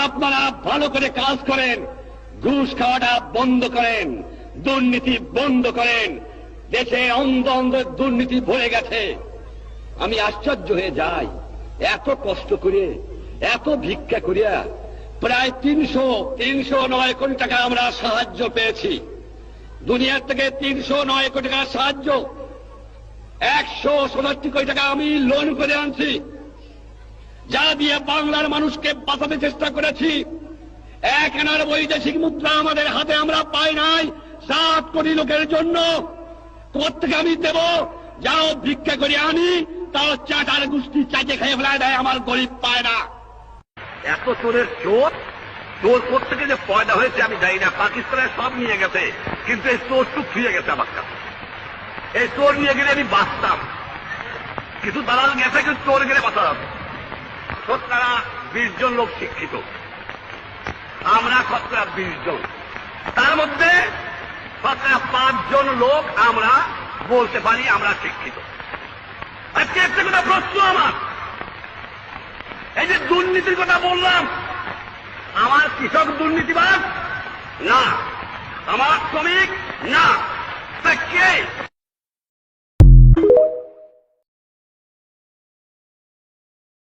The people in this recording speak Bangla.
আপনারা ভালো করে কাজ করেন, ঘুষ খাওয়াটা বন্ধ করেন, দুর্নীতি বন্ধ করেন। দেশে অন্ধ অন্ধ দুর্নীতি ভরে গেছে। আমি আশ্চর্য হয়ে যাই, এত কষ্ট করে, এত ভিক্ষা করিয়া প্রায় 309 কোটি টাকা আমরা সাহায্য পেয়েছি। দুনিয়ার থেকে 309 কোটি টাকা সাহায্য, 167 কোটি টাকা আমি লোন করে আনছি, যা দিয়ে বাংলার মানুষকে বাঁচাতে চেষ্টা করেছি। 1 আনার বৈদেশিক মুদ্রা আমাদের হাতে আমরা পাই নাই 7 কোটি লোকের জন্য। কোথেকে আমি দেব? যাও ভিক্ষা করে আনি, তাও চাটার গোষ্ঠী চাইতে খেয়ে ফেলায় দেয়, আমার গরিব পায় না। এত চোরের চোর, চোর কোথেকে যে পয়দা হয়েছে আমি জানি না। পাকিস্তানের সব নিয়ে গেছে, কিন্তু এই চোরটুক ফিরে গেছে আমার কাছে। এই চোর নিয়ে গেলে আমি বাঁচতাম, কিছু দালাল গেছে, কিন্তু চোর গেলে বাঁচা যাবে। শতকরা 20 জন লোক শিক্ষিত, আমরা শতকরা 20 জন, তার মধ্যে শতকরা 5 জন লোক আমরা বলতে পারি আমরা শিক্ষিত। আজকে একটা কথা প্রশ্ন আমার, এই যে দুর্নীতির কথা বললাম, আমার কৃষক দুর্নীতিবাজ না, আমার শ্রমিক না,